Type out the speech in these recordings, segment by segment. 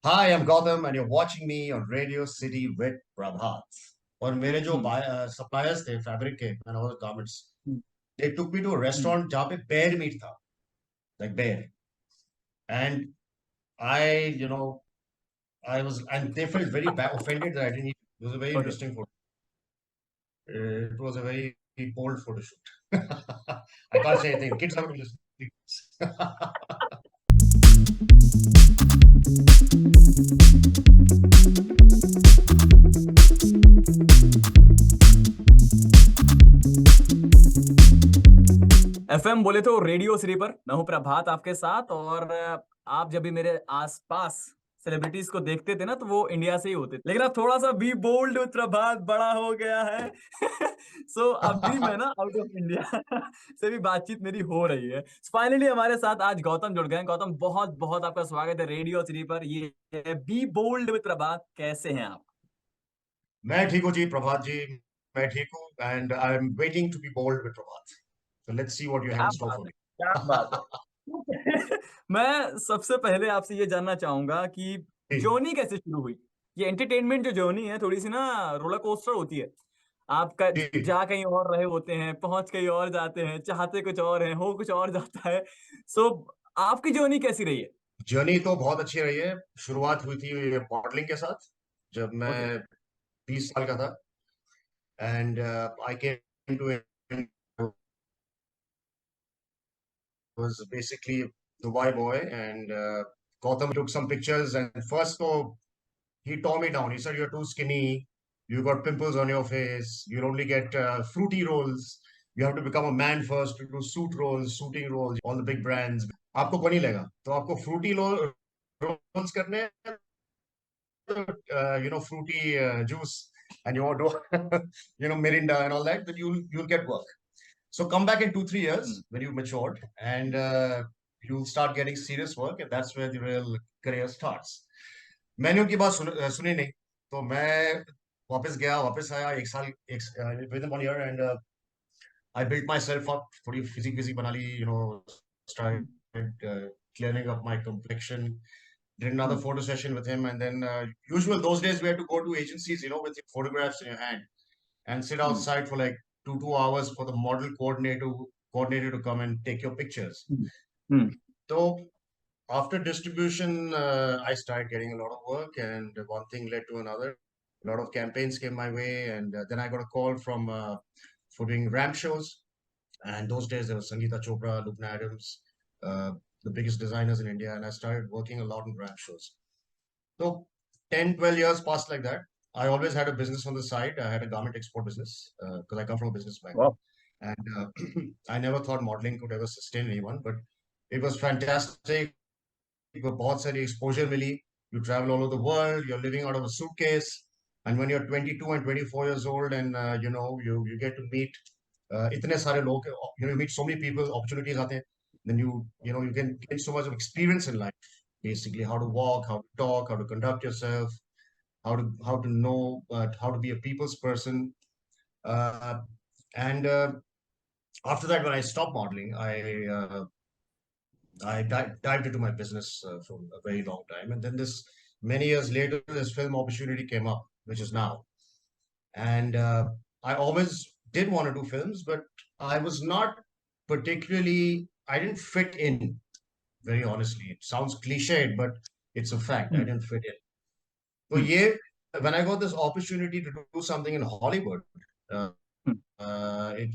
Hi, I'm Gautam, and you're watching me on Radio City with Prabhat. और मेरे जो हम्म, suppliers थे fabric के and other garments, hmm, they took me to a hmm. restaurant जहाँ पे bear meat था, like bear, and I, I was, and they felt very bad, offended that I didn't eat. It was a very okay. interesting photo. It was a very bold photo shoot. I can't say anything. Kids are going to listen. FM बोले तो radio Shri पर मैं हूं प्रभात आपके साथ। और आप जब भी मेरे आसपास सेलिब्रिटीज को देखते थे ना, तो वो इंडिया से ही होते थे। लेकिन अब थोड़ा सा बी बोल्ड विद प्रभात बड़ा हो गया है। सो अभी मैं ना आउट ऑफ इंडिया से भी बातचीत मेरी हो रही है। फाइनली हमारे साथ आज गौतम जुड़ गए हैं। गौतम, बहुत बहुत आपका स्वागत है रेडियो श्री पर। ये बी बोल्ड विद प्रभात, कैसे हैं आप? मैं ठीक हूँ जी प्रभात जी मैं ठीक हूँ and I'm waiting to be bold with Prabhat. So let's see what you have क्या in store बात for है, me. क्या बात है। मैं सबसे पहले आपसे ये जानना चाहूंगा कि जी जर्नी कैसे शुरू हुई। ये एंटरटेनमेंट जो जर्नी है, थोड़ी सी ना रोलर कोस्टर होती है। आपका जी जा कहीं और रहे होते हैं, पहुंच कहीं और जाते हैं, चाहते कुछ और हैं, हो कुछ और जाता है। सो आपकी जर्नी कैसी रही है? जर्नी तो बहुत अच्छी रही है। शुरुआत हुई थी मॉडलिंग के साथ जब ओके। मैं 20 साल का था and I came to was basically Dubai boy and Gautam took some pictures and first so he tore me down. He said you're too skinny, you got pimples on your face, you'll only get fruity roles. You have to become a man first to do suit roles, suiting roles, all the big brands. आपको को नहीं लगा तो आपको fruity roles करने हैं, fruity juice and you want to Mirinda and all that, then you'll get work. So come back in 2-3 years when you've matured and you'll start getting serious work and that's where the real career starts. मैंने उनकी बात सुनी नहीं तो मैं वापस गया वापस आया एक साल एक within 1 year and I built myself up थोड़ी physique विजिक बना ली started clearing up my complexion, did another photo session with him and then usual those days we had to go to agencies with your photographs in your hand and sit outside for like 2 hours for the model coordinator to come and take your pictures. So after distribution, I started getting a lot of work, and one thing led to another. A lot of campaigns came my way, and then I got a call from for doing ramp shows. And those days there was Sangeeta Chopra, Lubna Adams, uh, the biggest designers in India, and I started working a lot in ramp shows. So 10, 12 years passed like that. I always had a business on the side. I had a garment export business because I come from a business background. वाह। And I never thought modeling could ever sustain anyone, but it was fantastic. बहुत सारी exposure milli. You travel all over the world. You're living out of a suitcase. And when you're 22 and 24 years old and, you get to meet इतने सारे लोग, you meet so many people, opportunities आते हैं. Then you can get so much of experience in life, basically how to walk, how to talk, how to conduct yourself, how to know how to be a people's person. Uh, and after that, when I stopped modeling, I dived into my business for a very long time, and then this many years later, this film opportunity came up, which is now. And I always did want to do films, but I was not particularly. I didn't fit in. Very honestly, it sounds cliched, but it's a fact. I didn't fit in. So yeah, when I got this opportunity to do something in Hollywood, uh, it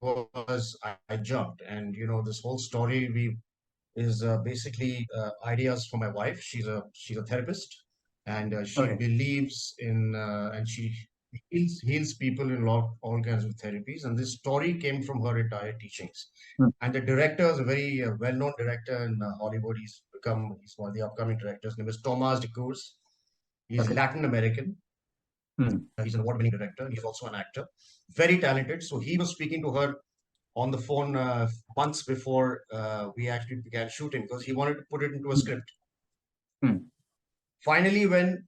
was I jumped, and this whole story we is basically ideas from my wife. She's a therapist, and she okay. believes in and she heals people in all kinds of therapies. And this story came from her entire teachings. And the director is a very well-known director in Hollywood. He's one of the upcoming directors. His name is Thomas de Cruz. He's okay. Latin American. He's an award-winning director. He's also an actor, very talented. So he was speaking to her on the phone months before we actually began shooting because he wanted to put it into a script. Finally, when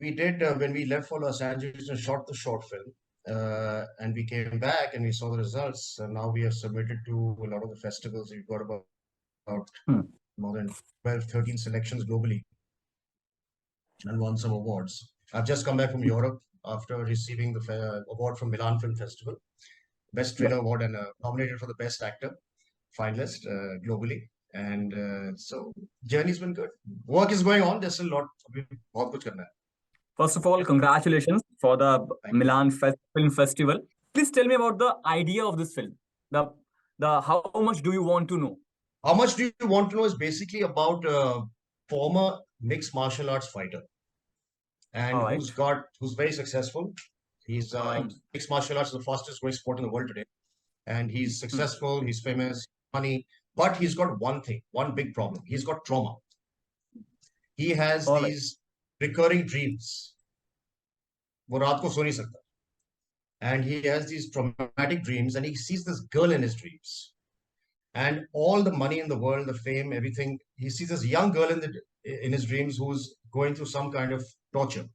we left for Los Angeles and shot the short film, and we came back and we saw the results, and now we have submitted to a lot of the festivals. We've got about more than 12, 13 selections globally. and won some awards. I've just come back from Europe after receiving the award from Milan Film Festival, Best Trailer Award, and nominated for the Best Actor finalist globally. And so journey's been good. Work is going on. There's still a lot. बहुत कुछ करना है. First of all, congratulations for the Thank you. Milan Film Festival. Please tell me about the idea of this film. The how much do you want to know? How much do you want to know is basically about a former mixed martial arts fighter, and Alright. who's very successful. He's mixed martial arts is the fastest growing sport in the world today, and he's successful. He's famous, money, but he's got one thing, one big problem. He's got trauma. He has Alright. these recurring dreams. वो रात को सो नहीं सकता. And he has these traumatic dreams, and he sees this girl in his dreams. And all the money in the world, the fame, everything, he sees this young girl in his dreams who's going through some kind of torture.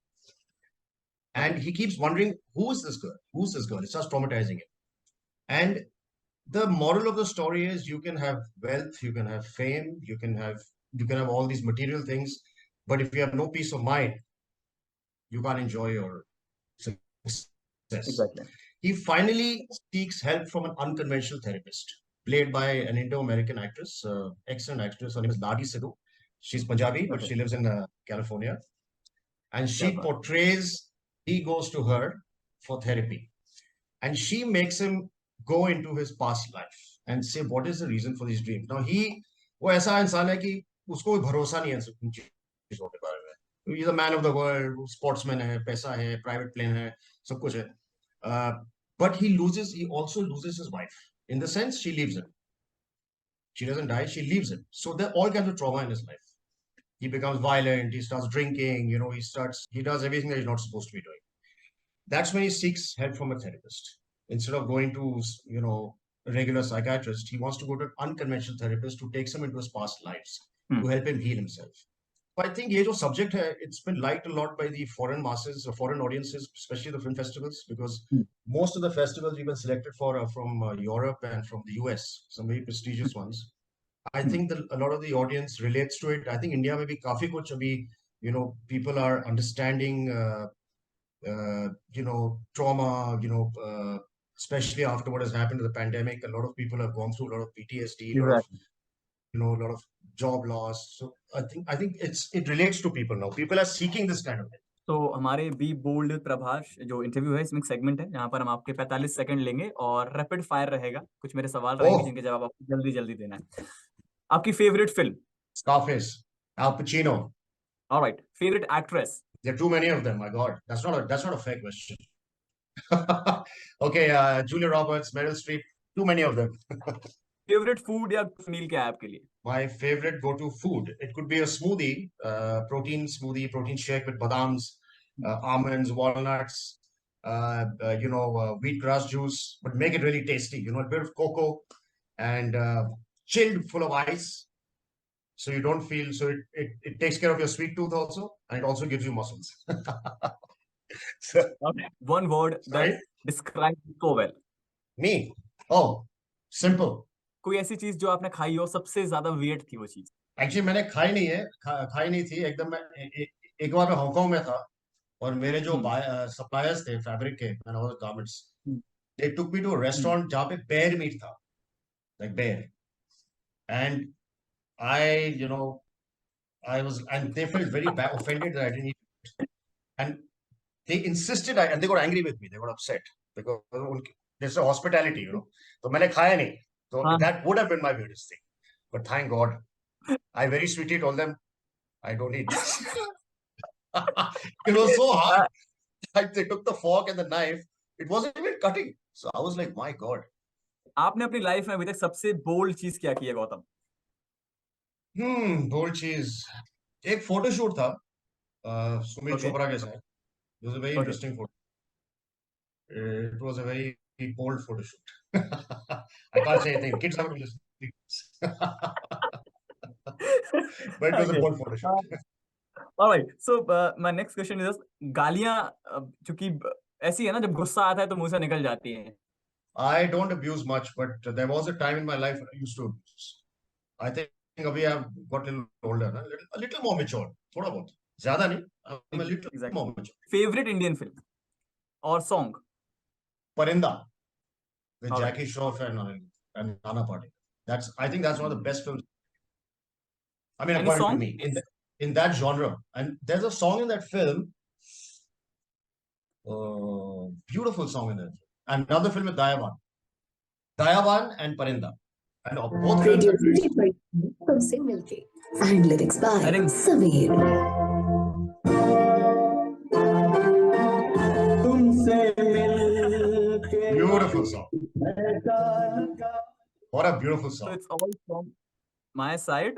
And he keeps wondering, who is this girl? Who's this girl? It starts traumatizing him. And the moral of the story is you can have wealth, you can have fame, you can have all these material things, but if you have no peace of mind, you can't enjoy your success. Exactly. He finally seeks help from an unconventional therapist, played by an Indo-American actress, excellent actress. Her name is Ladi Sidhu. She's Punjabi, but she lives in California. And she portrays, he goes to her for therapy. And she makes him go into his past life and say, what is the reason for these dreams? Now, वो ऐसा इंसान है कि उसको कोई भरोसा नहीं है इन चीजों के बारे में. He's a man of the world, sportsman है, पैसा है, private plane है, सब कुछ है. But he also loses his wife. In the sense, she leaves him. She doesn't die, she leaves him. So there are all kinds of trauma in his life. He becomes violent, he starts drinking, he does everything that he's not supposed to be doing. That's when he seeks help from a therapist. Instead of going to, a regular psychiatrist, he wants to go to an unconventional therapist who takes him into his past lives to help him heal himself. But I think this subject, it's been liked a lot by the foreign masses, or foreign audiences, especially the film festivals, because most of the festivals we've been selected for are from Europe and from the US, some very prestigious ones. I think that a lot of the audience relates to it. I think India may be kafi kuch abhi, people are understanding, trauma, especially after what has happened to the pandemic. A lot of people have gone through a lot of PTSD, a lot of job loss. So I think it relates to people now. People are seeking this kind of thing. तो हमारे B bold Prabhash जो interview है इसमें एक segment है जहां पर हम आपके 45 सेकंड लेंगे और रैपिड फायर रहेगा. कुछ मेरे सवाल रहेंगे जिनके जवाब आपको जल्दी जल्दी देना है. आपकी favourite film? Scarface, Al Pacino. All right. Favorite actress? There are too many of them. My God, that's not a fair question. Okay, Julia Roberts, Meryl Streep, too many of them. Favorite food या meal क्या है आपके लिए? My favorite go-to food, it could be a smoothie, protein smoothie, protein shake with badams, almonds, walnuts, wheatgrass juice, but make it really tasty. A bit of cocoa and chilled, full of ice, so you don't feel. So it takes care of your sweet tooth also, and it also gives you muscles. So, one word that describes you so well. Me? Oh, simple. कोई ऐसी चीज जो आपने खाई हो सबसे ज्यादा weird थी वो चीज? Actually मैंने खाई नहीं थी एकदम. मैं एक बार मैं हांगकांग में था और मेरे जो सप्लायर्स थे फैब्रिक के garments, they took me to a restaurant जहाँ पे bear meat था, like bear, and and they felt very offended that I didn't eat it, and they insisted, and they got angry with me, they got upset because there's a hospitality, तो मैंने खाया नहीं. So that would have been my weirdest thing. But thank God, I very sweetly told them, I don't eat this. It was so hard. Like they took the fork and the knife. It wasn't even cutting. So I was like, my God. आपने अपनी life में अभी तक सबसे bold चीज क्या की है गौतम? बोल्ड चीज एक फोटोशूट था सुमित चोपड़ा के साथ. It was a very interesting photo. It was a very bold photo shoot. I can't say anything. Kids haven't listened. But it was a bold photo shoot. All right. So my next question is गालियां चूंकि ऐसी है ना जब गुस्सा आता है तो मुंह से निकल जाती हैं. I don't abuse much, but there was a time in my life I used to abuse. I think abhi I've got a little older, a little more mature, thoda bahut. ज़्यादा नहीं, I'm a little Exactly. more mature. Favorite Indian film or song? Parinda with All right. Jackie Shroff and Nana Patekar. I think that's one of the best films. I mean, Any according song? to me, in that genre. And there's a song in that film, beautiful song in that. Another film with Dayavan and Parinda. And both films Radio are very City from Single K and lyrics by I think Sameer. beautiful song. What a beautiful so. song. It's all from my side.